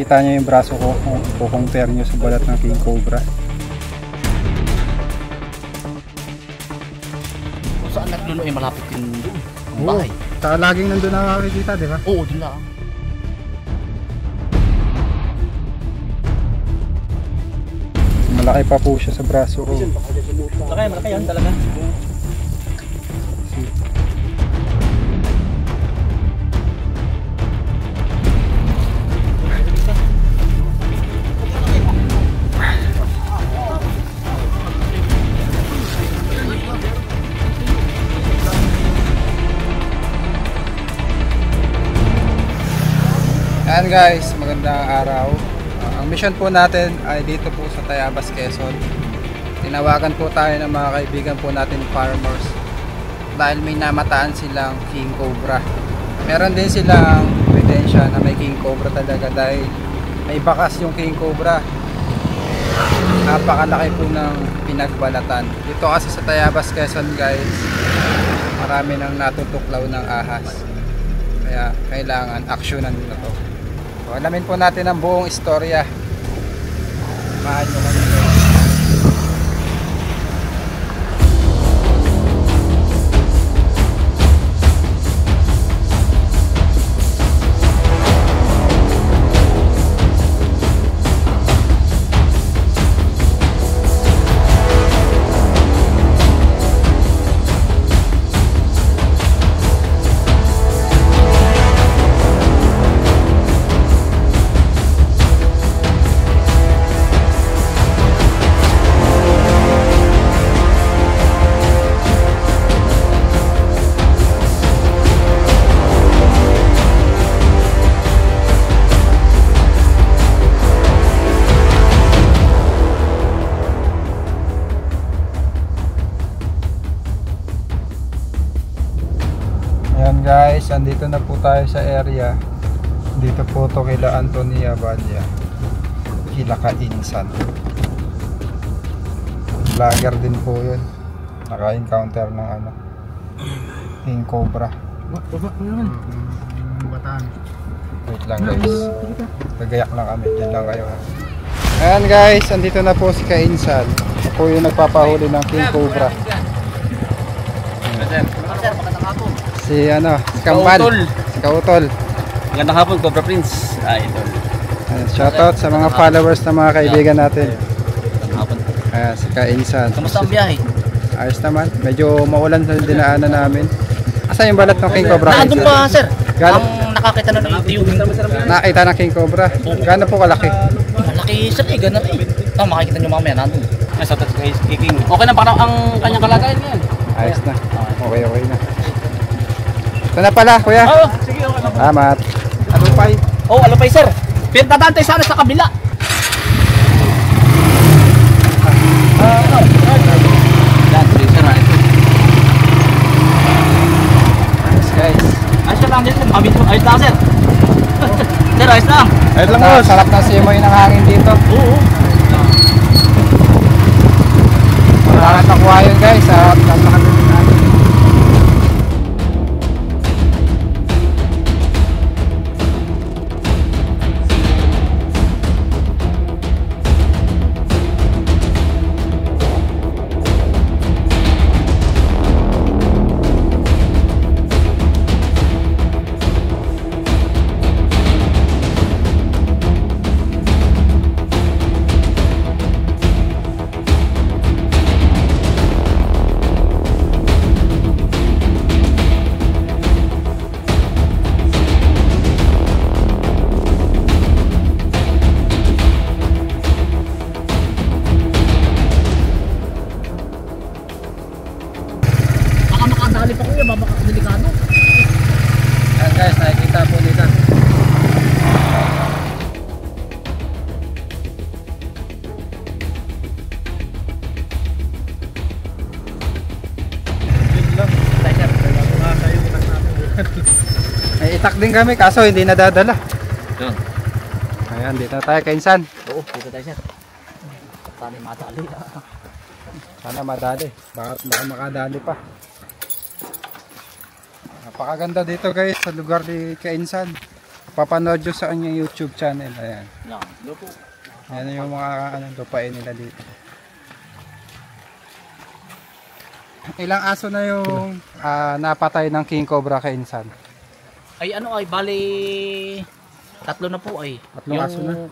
makikita nyo yung braso ko kung i-compare nyo sa balat ng king cobra. Kung saan nagluno ay malapit yung bahay. Saka laging nandun nakakikita, di ba? Oo, dun lang. Malaki pa po siya sa braso ko. Malaki yan talaga. Ayan guys, magandang araw. Ang mission po natin ay dito po sa Tayabas, Quezon. Tinawagan po tayo ng mga kaibigan po natin farmers dahil may namataan silang king cobra. Meron din silang ebidensya na may king cobra talaga dahil may bakas yung king cobra. Napakalaki po ng pinagbalatan. Dito kasi sa Tayabas, Quezon guys, marami nang natutuklaw ng ahas. Kaya kailangan aksyonan na to. So, alamin po natin ang buong istorya. Samahan nyo kami. Ayan guys, andito na po tayo sa area. Dito po to kila Antonia Valia, kila Kainsan. Vlogger din po yun. Naka-encounter ng king cobra. Bataan. Wait lang guys, nagayak lang kami, dyan lang kayo ha. Ayan guys, andito na po si Kainsan. Ito po yung nagpapahuli ng king cobra. Si Kambal, si Kautol. Magandang hapon, Cobra Prince. Idol. Shoutout sa mga followers na mga kaibigan natin. Magandang hapon. Si Kainsan. Kamusta ang biyahe? Ayos naman. Medyo maulan sa dinaanan namin. Asa yung balat ng king cobra? Nandun pa, sir. Gano? Ang nakakita na ng tiyog. Nakita ng king cobra? Gano'n po kalaki? Malaki, sir. Gano'n eh. Makikita nyo mamaya nandun. Ay, sa kay King. Okay na parang ang kanyang kalagayan ngayon. Ayos na. Okay na. Ito na pala, kuya. Oo, sige, okay na. Salamat. Alupay. Alupay, sir. Pero tatantay sana sa kabila. Yan, sir. Ayos guys. Ayos lang din, sir. Ayos lang, sir. Sir, ayos lang. Ayos lang boss. Sarap na simoy ng hangin dito. Oo. Wala na nakuha yun guys. Sarap na nakagawin natin. Delikado. Ayan guys, nakikita po nila. May itak din kami kaso hindi nadadala. Doon. Ayan, dito na tayo Kainsan. Oo, dito tayo, sir. Sana madali. Sana madali. Baka makadali pa. Napakaganda dito guys sa lugar ni Kainsan. papanood nyo sa kanyang YouTube channel. Ayan. Yan. Lupo. Ayan yung mga lupain nila dito. Ilang aso na yung napatay ng King Cobra kay Insan? Ay ano ay, bali 3 na po ay. 3 aso na?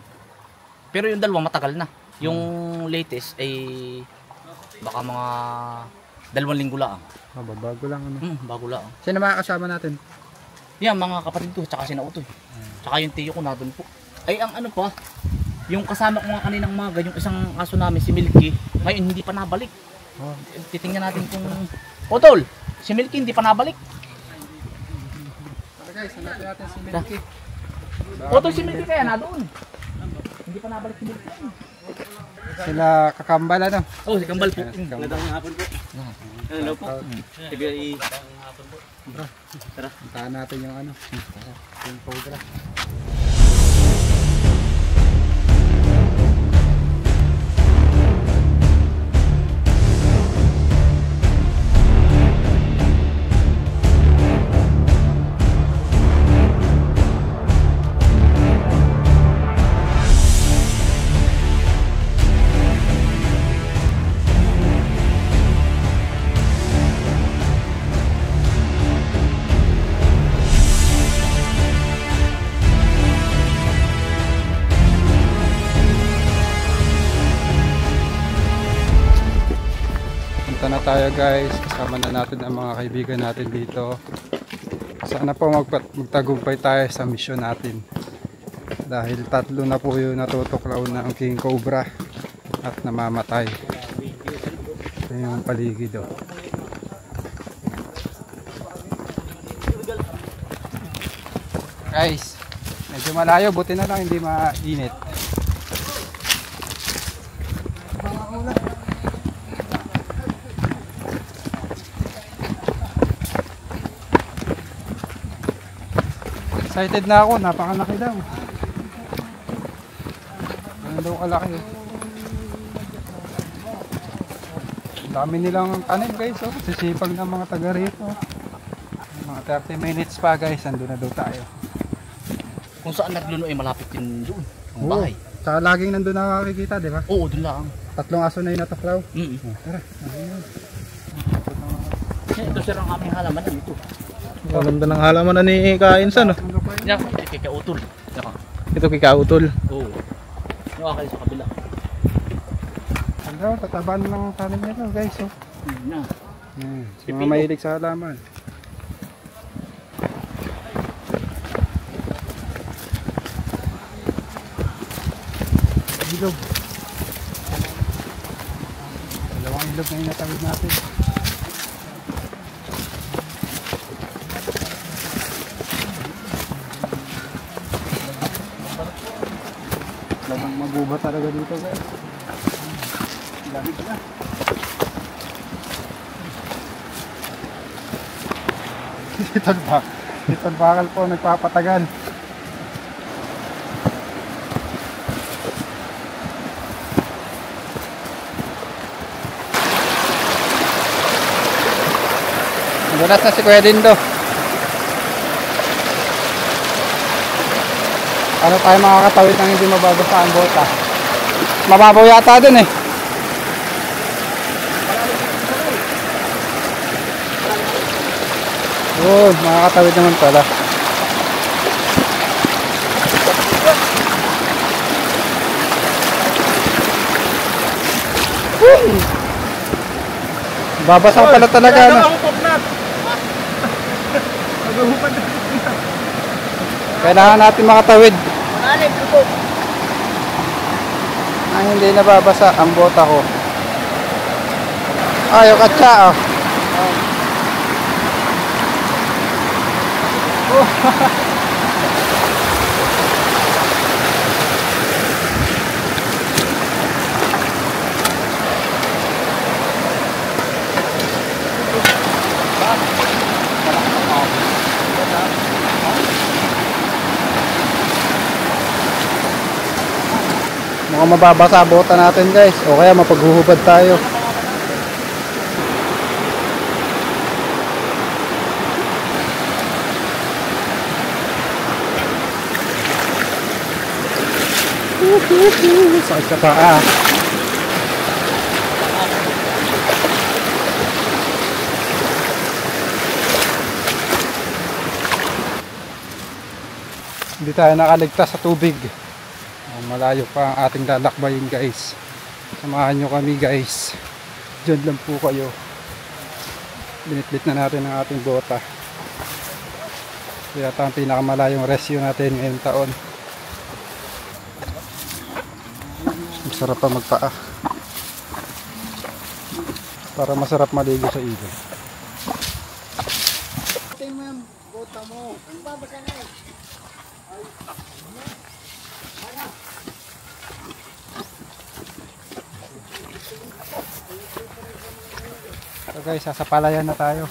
Pero yung 2 matagal na. Yung latest ay baka mga 2 linggo lang. Bago lang ano. Bago lang. Sino mga kasama natin? Yan, mga kapatid ko, tsaka si Nautoy. Tsaka yung tiyo ko na doon po. Ay, ang ano pa, yung kasama ko nga kaninang maga, yung isang aso namin, si Milky, ngayon hindi pa nabalik. Oh. Titingnan natin kung... O tol, si Milky hindi pa nabalik. Guys, hanapin natin si Milky. O tol, si Milky kaya na doon. Hindi pa nabalik si Milky. Sila kakambal ano? Oh, si Kambal po. Magandang hapon po. Hello po. Magandang hapon po. Bro, tara. Puntahan natin yung ano. Tara. Yung Cobra. Na tayo guys, kasama na natin ang mga kaibigan natin dito. Sana po magtagumpay tayo sa misyon natin dahil 3 na po yung natutuklaw ng King Cobra at namamatay. Ito yung paligid oh. Guys, medyo malayo, buti na lang hindi mainit. Excited na ako, napakalaki daw. Ano daw kalaki oh. Ang dami nilang tanim guys oh. Sisipag ng mga taga rito. Mga 30 minutes pa guys, andun na daw tayo. Kung saan nagluno ay malapit din doon. Ang bahay. Saka laging nandun na makikita, di ba? Oo, doon lang. 3 aso na yung natuklaw. Tara, Ito sir ang aming halaman ito. Ang ganda ng halaman na ni Kainsan. Yan, kay Utol. Ito kay Kautol. Oo. Yung akay sa kabila. ano, tatabaan ng tanim nito guys oh. Na. Sa mga mahilig sa halaman. Ilog. Dalawang ilog na yung natawid natin. Talagang maguba talaga dito guys. Lamig na. Dito bakal po nagpapatagal. Nagulat na si Kuya Dindo. Ano tayo makakatawid ng hindi mababasa ang bota? Mababaw yata dun eh. Oh, makakatawid naman pala. Babasa pala talaga ano. Kailangan natin makatawid. Ay, hindi nababasa ang bota ko. Ayaw katsa oh. Mukhang mababasa bota natin guys o kaya mapaghuhubad tayo. Sakit sa paa. Hindi tayo nakaligtas sa tubig. Malayo pa ang ating lalakbayin guys. Samahan nyo kami guys. Diyan lang po kayo. Binitbit na natin ang ating bota. Kaya ito ang pinakamalayong rescue natin ngayong taon. Masarap pa magpaa. Para masarap maligo sa ilog. Ito mo yung bota mo. Ang babasa na eh. So guys, sasapalayan na tayo.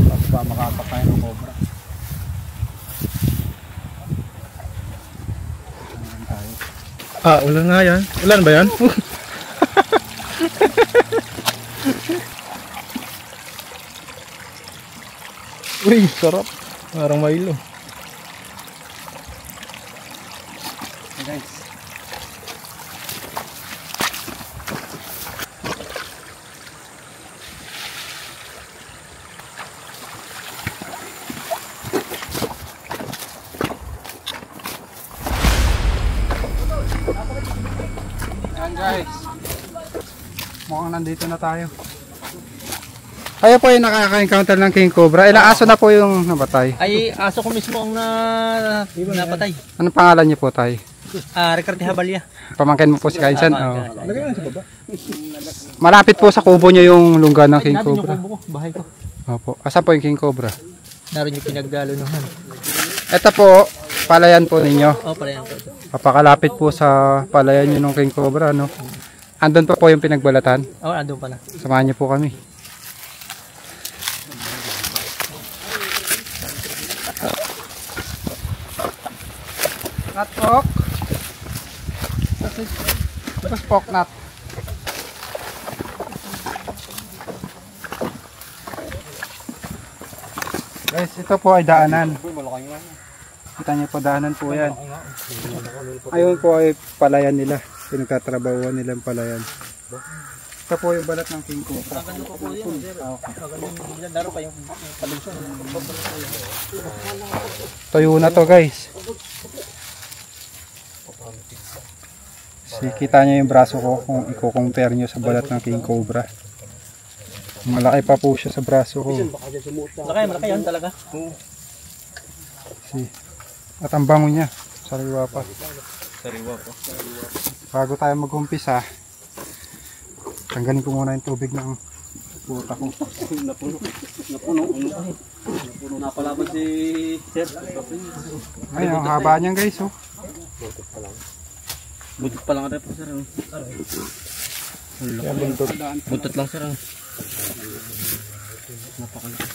Bago ba makapakain ng cobra. Ulan nga yan. Ulan ba yan? Uy, sarap. Parang Milo. So guys, ayan guys, mukhang nandito na tayo. Kayo po yung nakaka-encounter ng King Cobra. Ilang aso na po yung nabatay? Ay, aso ko mismo ang napatay. Anong pangalan niyo po tayo? Ricardo Habalia. Pamangkin mo po si Kainsan? Oo. Malapit po sa kubo niyo yung lungga ng King Natin yung Cobra. kubo ko, bahay ko. Opo. Asan po yung King Cobra? Naroon yung pinagdalunuhan. Ito po, palayan po ninyo. Oh, pala yan po. Papakalapit po sa palayan niyo ng King Cobra, no? Andun pa po yung pinagbalatan. Oh, andun pala. Samahan niyo po kami. Nut pork. Tapos pork nut. Guys, ito po ay daanan. Kita niyo po, daanan po yan. Ayun po ay palayan nila. Pinagtatrabahuan nilang palayan. Ito po yung balat ng King Cobra. Tuyo na to guys. Kita niyo yung braso ko kung i-compare niyo sa balat ng King Cobra. Malaki pa po siya sa braso ko. Malaki yan talaga. At ang bango niya, sariwa pa. Sariwa po. Bago tayo mag-umpisa, tanggalin ko muna yung tubig ng puta ko. Napuno. Napalaban si Sir. Ay, ang haba niyan guys, oh. Buntot pa lang rin po, Sir. Buntot lang, Sir. Napakalaki.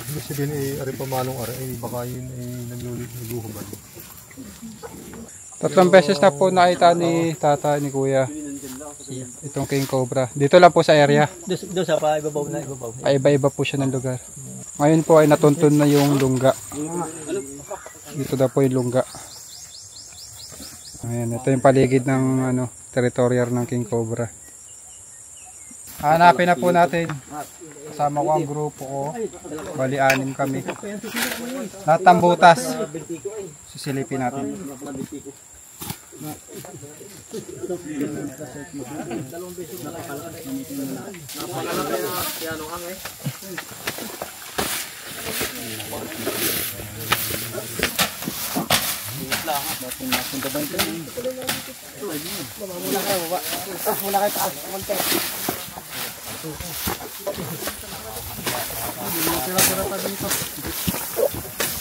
Ibig sabihin ari pamanong ari, baka yun nagluluhuban. 3 beses na po nakita ni tata ni kuya itong King Cobra. Dito lang po sa area. Doon sa ibabaw na ibabaw. Paiba-iba po siya ng lugar. Ngayon po ay natuntun na yung lungga. Dito daw po yung lungga. Ayan, ito yung paligid ng teritoryo ng King Cobra. Hanapin na po natin. Kasama ko ang grupo ko. Bali 6 kami. Lahat ng butas. Sisilipin natin.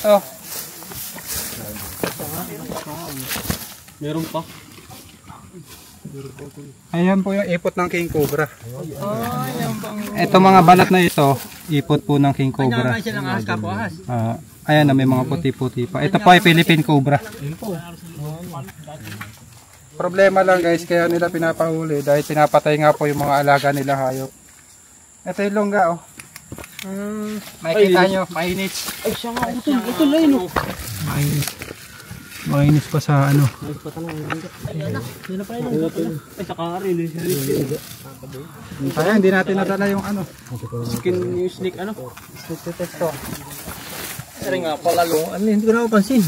Oh. Meron pa. Ayan po yung ipot ng King Cobra. Ito mga balat na ito, ipot po ng King Cobra. Ayan na, may mga puti-puti pa. Ito po ay Philippine Cobra. Problema lang guys, kaya nila pinapahuli dahil pinapatay nga po yung mga alaga nila hayop. Ito yung lungga, oh. Makikita nyo, mainit. Ay, siya nga. Ito na yun. Makinis pa sa ano. Ay, saka rin. Kaya hindi natin nadala yung ano. Skin yung snake ano? Test to. Pero nga pala lo. Ano, hindi ko na mapansin.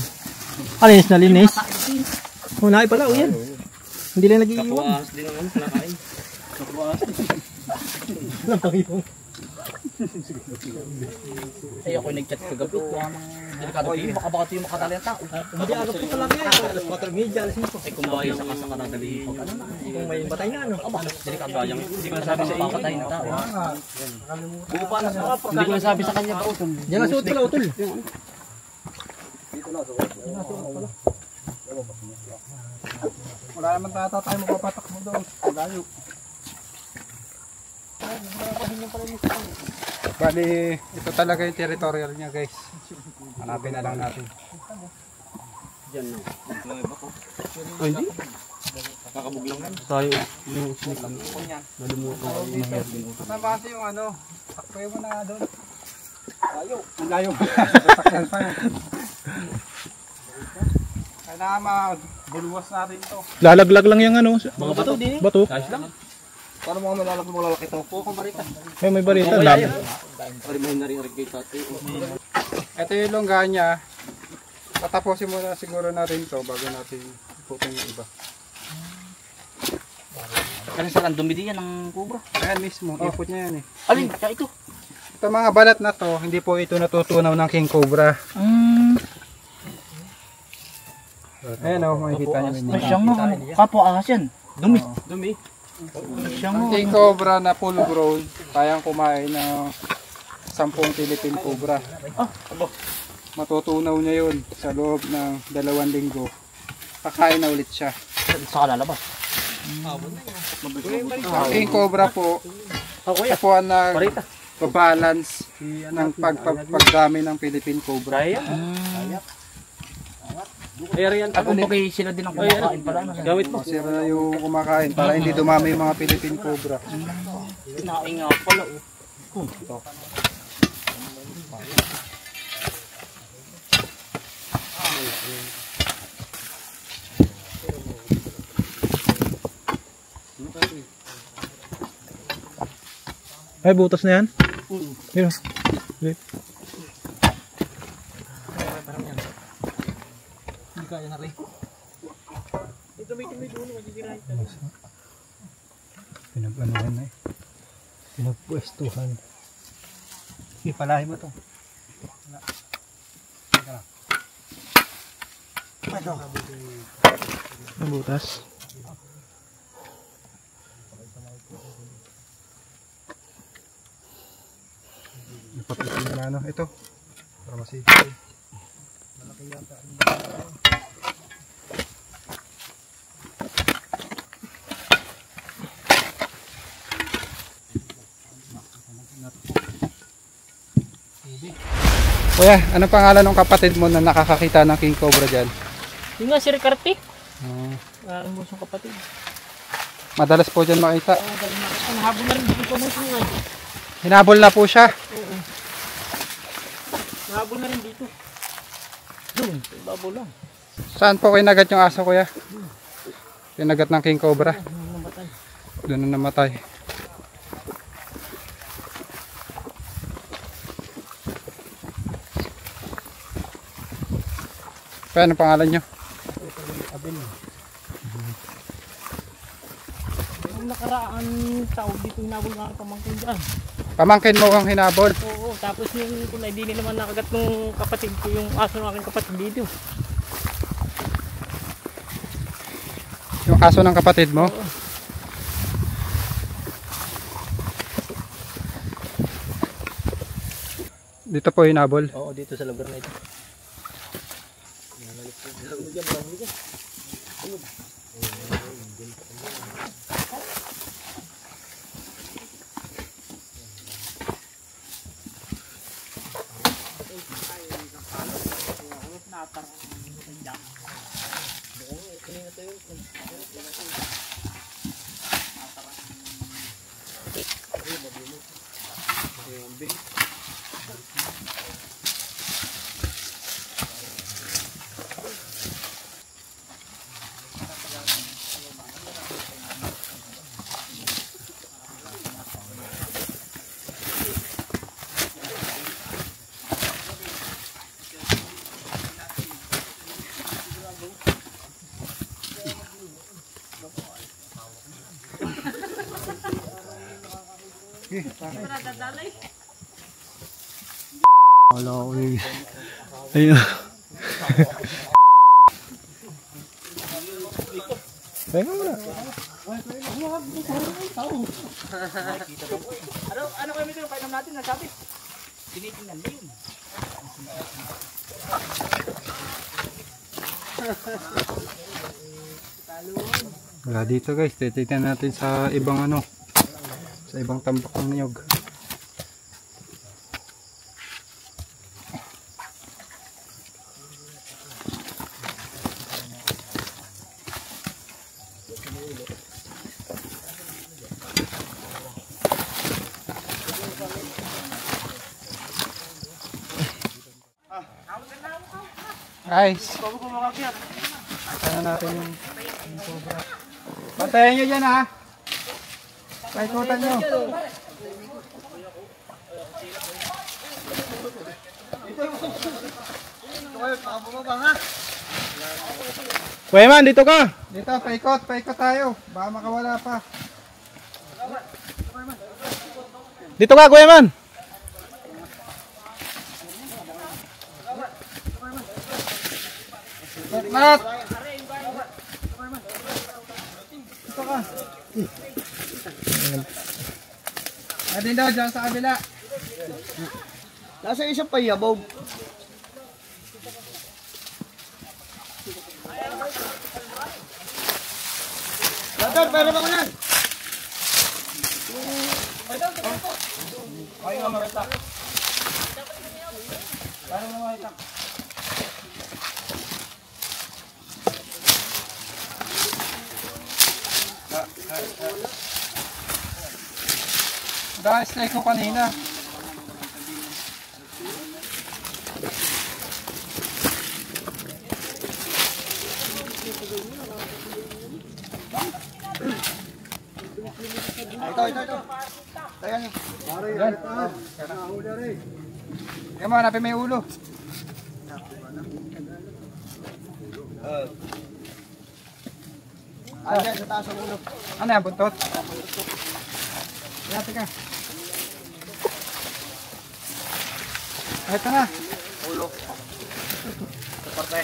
Linis na linis. Hunay pala, yan. Hindi lang nag-iiwan. Kapuas din ang ano, nakain. Kapuas. Ay ako nag-chat kagabi. Delikado kayo, baka ito yung makatali ang tao. Hindi, agad po talaga yan. Alas 4:30, alas 5. Ay kung bahay sa kasang kanadali. Kung may batay na, ano. Delikado yung hindi ko nasabi sa papatay ng tao. Buo pa na sa hindi ko nasabi sa kanya po. Diyan nga sa utol, utol. Wala naman tayo mapapatak mo doon. Layo. Bali, ito talaga yung territorial niya guys. Hanapin na lang natin. Ay, hindi. Kakabog lang yan. Tayo yung snake. Nalimutan ko. Saan ba kasi yung ano? Takpoy mo na nga doon. Layo. Ang layo. Sasakyan pa yun. Kailangan mabuluwas natin ito. Lalaglag lang yung ano. Mga bato din. Bato. Ayos lang. Paano mga malalaki ito? Po, barita. Ay, may barita. Pari mo na rin kay tatay. Ito yung longga niya. Tatapusin muna siguro natin to bago natin iputin yung iba. Kasi saan dumidi yan ng kubra. Ayan mismo, ipot niya yan eh. Alin, kaya ito. Ito mga balat na to, hindi po ito natutunaw ng king cobra. Ayan o, makikita niyo. Ay siyang ano, kapwa ahas yan. Dumi. Dumi. Siyang King cobra na full grown, kayang kumain ng 10 Philippine cobra. Matutunaw niya yun sa loob ng 2 linggo. Kakain na ulit siya. Saka lalabas. Ang king cobra po, ito po ang nag-balance ng pagdami ng Philippine cobra. Ayan. At kung bagay sila din ang kumakain pala. Gawit mo. Sira yung kumakain para hindi dumami yung mga Philippine cobra. Kinain nga pala. Ay, butas na yan? Yun. Kaya na rin. Pinag-anuhan na eh. Pinagpwestuhan. Ipalahin mo to. Ang butas. Ipapitin na ano. Ito. Para masipin. Kuya, ano pangalan ng kapatid mo na nakakakita ng king cobra dyan? Yung nga si Ricarte. Ah, Ang busong kapatid. madalas po dyan makita. Ang habol na rin dito mo siya. Hinabol na po siya. Habol na rin dito. Doon, babo lang. Saan po kinagat yung aso kuya? Kinagat ng king cobra. Doon na namatay. Kaya ano pangalan nyo? Yung nakaraan tao dito hinabol nga ang pamangkin dyan. Pamangkin mo kang hinabol. Oo, tapos yung kung hindi naman nakagat ng kapatid ko, yung aso ng aking kapatid dito. Yung aso ng kapatid mo? Dito po hinabol. Oo, dito sa lugar na ito. Wala ko yun. Ayun. Teka muna. Ano kayo dito? Kainan natin, nasabi. Tinitingnan ba yun? Wala dito guys, titignan natin sa ibang ano, sa ibang tambak ng niyog. Guys, ano natin yung sobra. Pantayan nyo dyan ha. Paikutan nyo. Kuya Man, dito ka. Dito, paikot tayo. Baka makawala pa. Dito ka, Kuya Man. Mat! Dito ka. Natin daw dyan sa kabila. Nasa isang payabog. Latar, pera ba ko yan? Dahil strike ko kanina. Ito. Tayan nyo. Yan. Yan mo, hanapin mo yung ulo. Ayan, sa taas ang ulo. Ano yan, buntot? Yan, teka. Ito na. Ulo. Sa parte.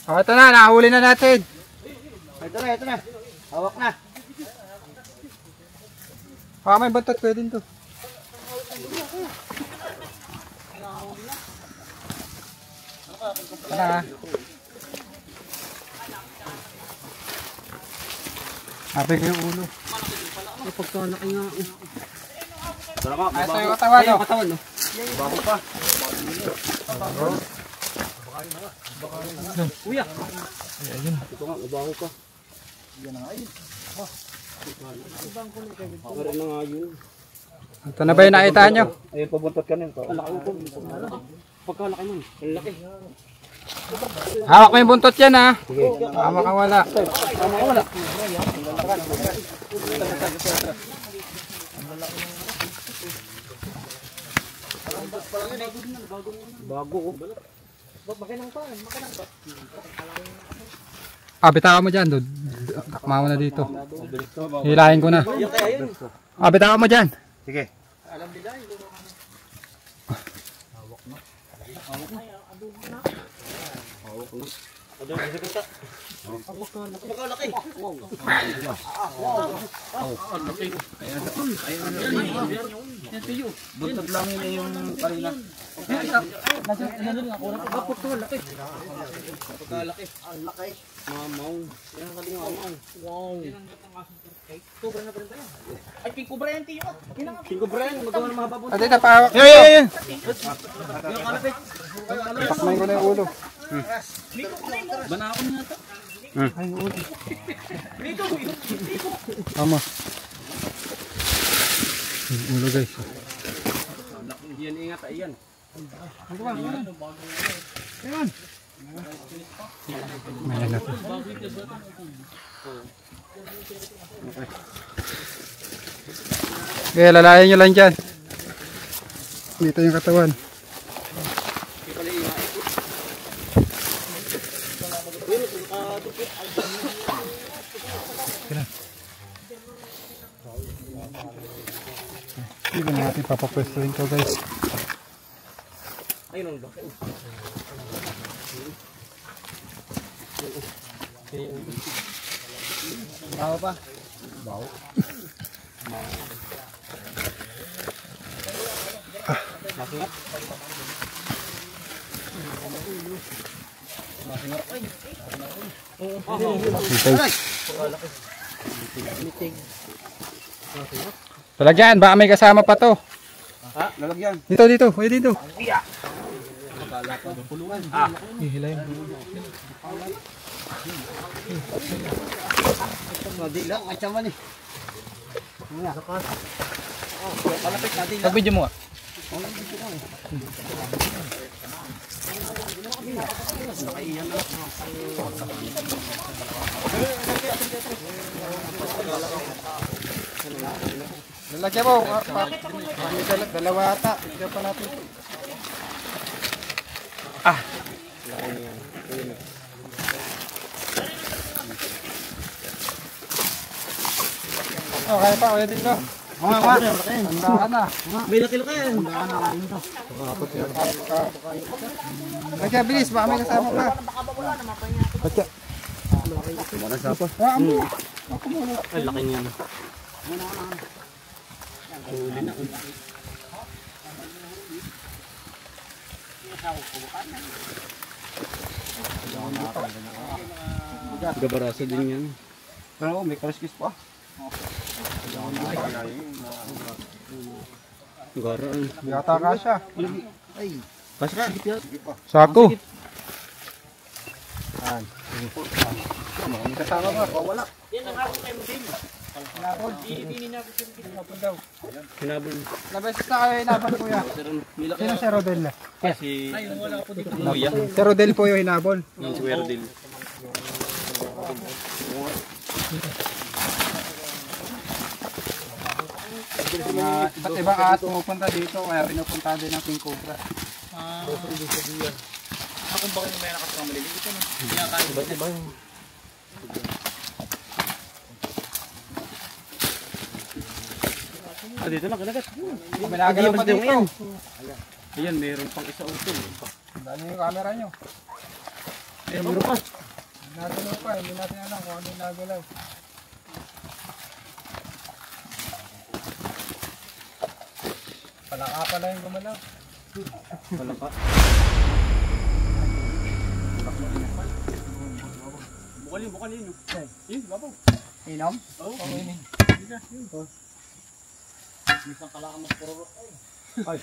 Oh, ito na, nakahuli na natin. Ito na. Hawak na. Baka may buntot, pwede din to. Tara. Happy ko yung ulo. Pagkalaki nga. Ito yung katawan, no? Katawan, no? Bago pa. Uya. Ayun. Ito nga, bago pa. Yan na nga yun. Meron na nga yun. Ito na ba yung nakita nyo? Ayun, pabuntot ka na yun. Pagkalaki nun. Ang laki. Hawak mo yung buntot yan ha. Baka makawala. Bago ko. Bitawan mo dyan. Takma mo na dito. Hilahin ko na. Bitawan mo dyan. Sige. Buntot lang yun yung karina. Pagkalaki. Ang laki. Mamaw. Yan ang kalingaw. Wow. Cobra na pa rin tayo. Ay, pink cobra yan, tiyo. Pink cobra yan. Magawa ng mahaba po. Ito na, pahawak. Yan. Takmain ko na yung ulo. Banakon nga ito. Ay, yung ulo. Tama. Yung ulo guys. Yan, ingat ay yan. Mayan na po. Okay, lalayan nyo lang dyan. Dito yung katawan. Hindi ba natin papapwestuhin to guys? Ayun ang laki. Baho pa. Masingat. Lalagyan, baka may kasama pa to. Ha? Lalagyan. Dito, dito. Uy, dito. Hihilayin. Hindi lang, atsaman eh. Pag-video mo ah. Lalagyan mo. Dalawa ata. Ito pa natin. Oh, kaya pa. Kaya dito. Tandaan na. May laki-laki yan. Kaya bilis. Baka may kasama pa. Kaya. Ay, laki niyan. Gabarasa din yan. Pero may kaliskis pa. Gara. Yata ka siya. Kasi ka. Sako. May kasama ba? Wala. Hinabol. Labeses na kayo hinabol kuya. Sino si Rodel? Kasi Kuya. Si Rodel po yung hinabol. Si Werdil. Iba't ibang ahas pumupunta dito kaya pinupunta din ng King Cobra. Kung bakit may nakasama maliliit ito, no? Pinakain. Iba't iba yun. Dito lang, kinagat. Binagalaw pa dito. Ayan, mayroon pang isa utol. Dali yung camera nyo. Mayroon pa. Nagalaw pa, hindi natin alam kung ano yung nagalaw. Palaka pala yung gumalaw. Palaka. Bukal yun. Yun, babaw. Inom? Oo. Isang kalaka mas puro. Ay.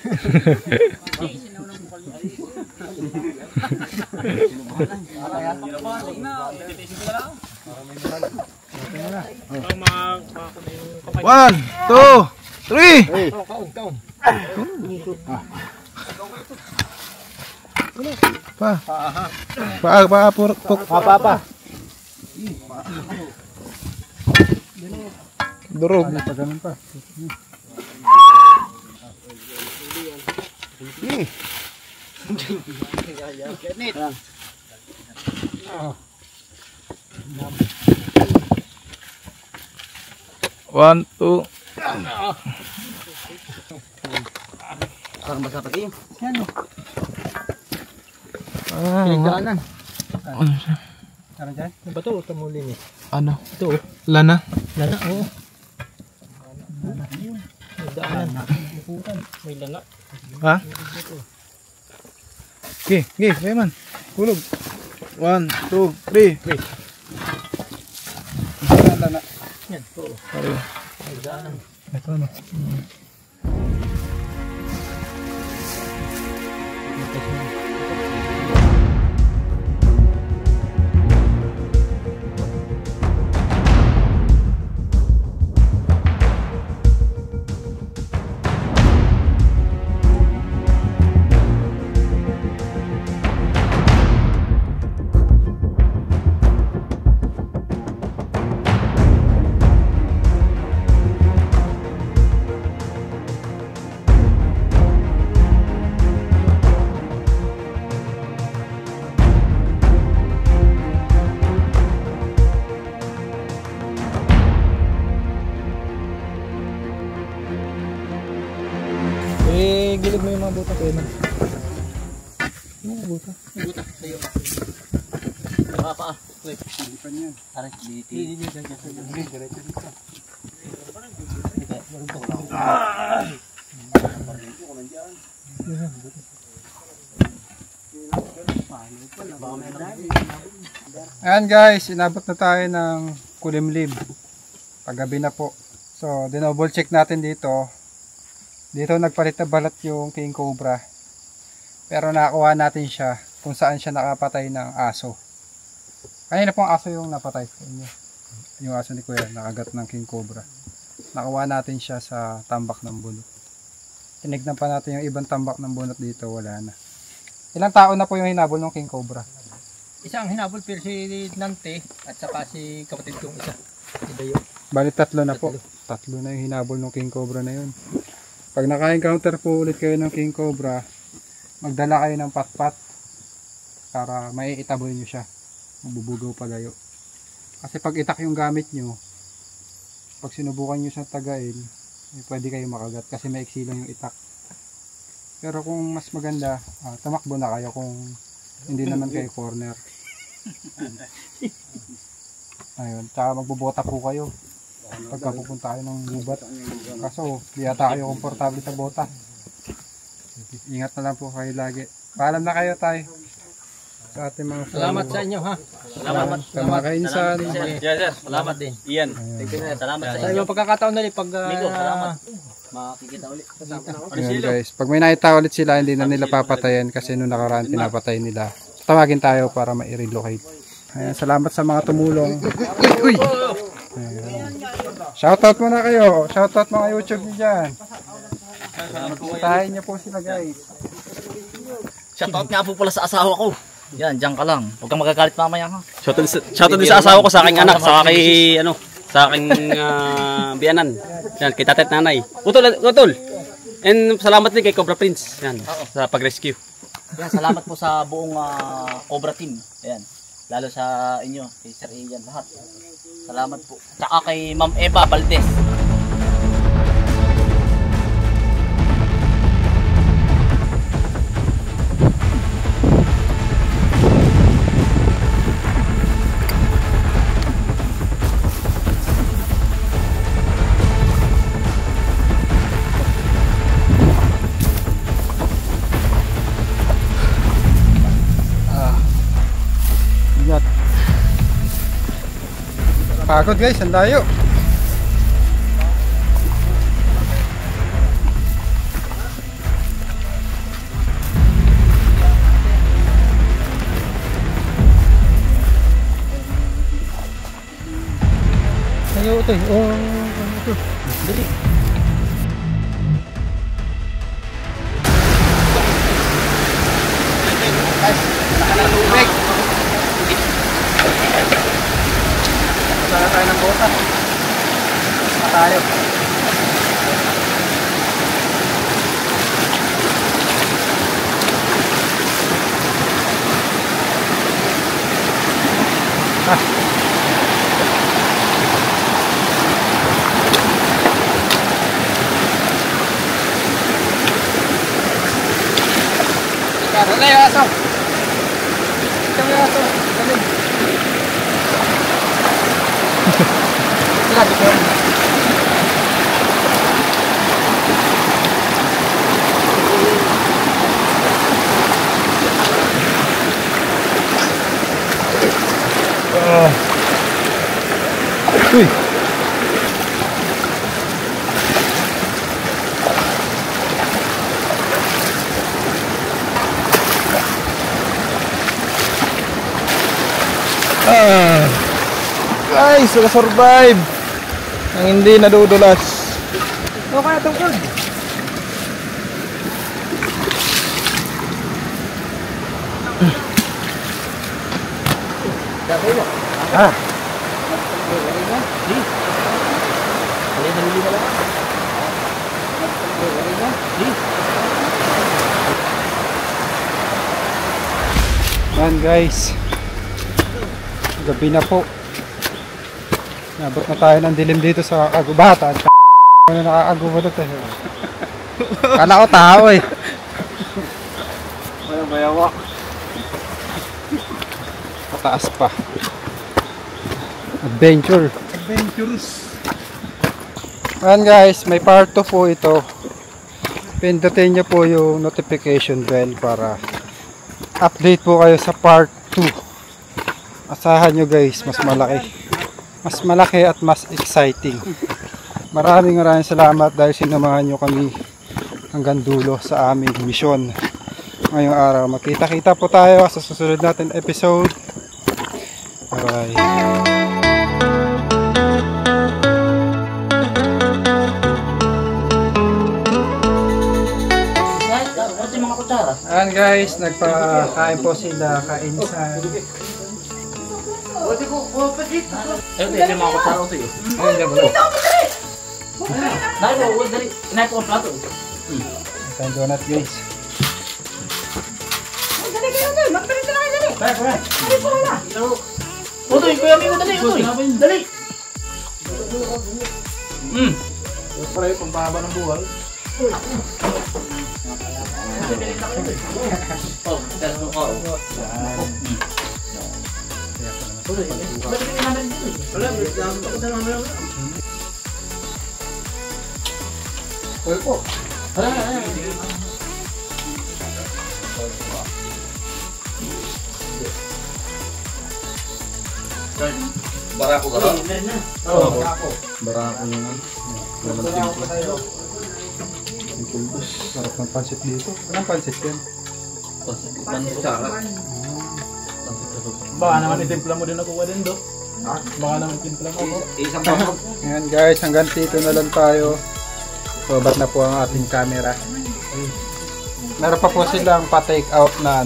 Sinaw ng bukal yun. One, two, three. Pa. Durog. Pa. One, two. Parang basa pati yun. Yan o. Pinagdaanan. Ano siya? Ano dyan? Ano ba ito? Ito mo linis. Ano? Ito oh. Lana? Lana, oo. May daanan. May lana. Ha? Okay, Rayman. Hulog. 1, 2, 3. Lana. Yan, oo. May daanan. Ito no. Gilid mo yung mga buta ko yun. Yung mga buta. Buta, sa'yo. Pa. Hindi pa niyan. Aray, dito. Hindi, diretso dito. Ayan guys, inabot na tayo ng Kulimlim. Paggabi na po. So, dinouble check natin dito. Dito nagpalit na balat yung King Cobra. Pero nakakuha natin siya kung saan siya nakapatay ng aso. Kanina pong aso yung napatay sa inyo. Yung aso ni Kuya, nakagat ng King Cobra. Nakuha natin siya sa tambak ng bunot. Tinignan pa natin yung ibang tambak ng bunot dito, wala na. Ilang tao na po yung hinabol ng King Cobra? Isang hinabol pero si Nante at saka si kapatid kong isa. Si Dayo. Bali 3 na po. 3 na yung hinabol ng King Cobra na yun. Pag naka-encounter po ulit kayo ng King Cobra, magdala kayo ng patpat para maiitaboy nyo siya. Mabubugaw palayo. Kasi pag itak yung gamit nyo, pag sinubukan nyo siyang tagain, pwede kayo makagat kasi maiksi lang yung itak. Pero kung mas maganda, tumakbo na kayo kung hindi naman kayo corner. Ayun, tsaka magbubota po kayo pagka pupunta kayo ng gubat. Kaso, di yata kayo komportable sa bota. Ingat na lang po kayo lagi. Paalam na kayo tayo sa ating mga Salamat sa inyo ha. Salamat. Sa mga kainsan. Yes, sir. Salamat din. Iyan. Salamat sa Sa inyo. ibang pagkakataon na rin pag Migo, salamat. Makikita ulit. Ayun guys, pag may nakita ulit sila, hindi na nila papatayan kasi nung nakaraan pinapatay nila. Tawagin tayo para ma-relocate. Ayan, salamat sa mga tumulong. Uy! Ayan. Shoutout muna kayo. Shoutout mga YouTube niyo dyan. Tahin niyo po sila guys. Shoutout nga po pala sa asawa ko. Yan, dyan ka lang. Huwag kang magagalit mamaya ha. Shoutout din sa asawa ko, sa aking anak, sa aking sa aking biyanan. Yan, kay tatay at nanay. Utol. And salamat din kay Cobra Prince. Yan, sa pag-rescue. Yan, salamat po sa buong Cobra team. Ayan. Lalo sa inyo, kay Sir Ian, lahat. Salamat po. Tsaka kay Ma'am Eva Valdez. Ingat. Pagod guys, ang layo. Ayo ito eh. Oh, ito. Dali. Guys, saka ng tubig. Saka tayo ng bota. Saka tayo. Dali yung aso. Ito yung aso. Dali. Sila dito. Uy. Guys, nakasurvive ang hindi nadudulas. Ano kaya tungkol? Ah. Yan guys, gabi na po. Nabot na tayo ng dilim dito sa kagubatan. Ano nakakagubat tayo. Kala ko tao eh. Bayawak. Pataas pa. Adventure. Adventurous. Ayan guys, may part 2 po ito. Pindutin nyo po yung notification bell para update po kayo sa part 2. Asahan nyo guys, mas malaki. Mas malaki at mas exciting. Maraming salamat dahil sinamahan nyo kami hanggang dulo sa aming misyon ngayong araw. Magkita-kita po tayo sa susunod natin episode. Bye bye. Ayan guys, nagpakain po sila, kainsan. Ayun, yung mga kutsara ko sa'yo. Ayan guys, Dali, inay po ang plato. isang donut guys. Dali kayo doon, magpalit na kayo dali. Dali po na. Utoy, kuya amigo, dali, utoy. Dali. Pare, pampahaba ng buhay. Oh, that's no call. Utoy, balik ka namin dito. Wala, ako na lang. Uy po. Barako ka ba? Barako naman. Ang kulbos. Sarap ng pansit dito. Anong pansit yan? Baka naman itimpla mo din ako din do. Baka naman itimpla mo ako. Isang pasok. Ayan guys, hanggang dito na lang tayo. Sobat na po ang ating camera. Meron pa po silang pa-take out na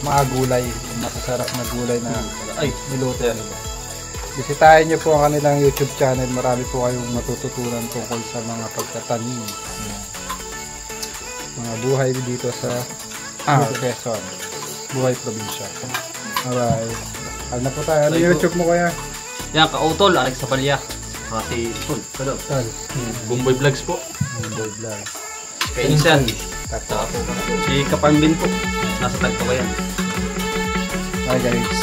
mga gulay. Masasarap na gulay na niluto nila. Bisitahin nyo po ang kanilang YouTube channel. Marami po kayong matututunan tungkol sa mga pagtatanim. Mga buhay dito sa Quezon. Buhay probinsya. Alright. Ano na po tayo? Ano yung YouTube mo kaya? Yan, kautol, Alex Sapalya. Kasi, Tal. Bumboy Vlogs po. Bumboy Vlog. Kainsan. Tato. Si Kaparmbin po. Nasa Tagkawayan. Bye guys.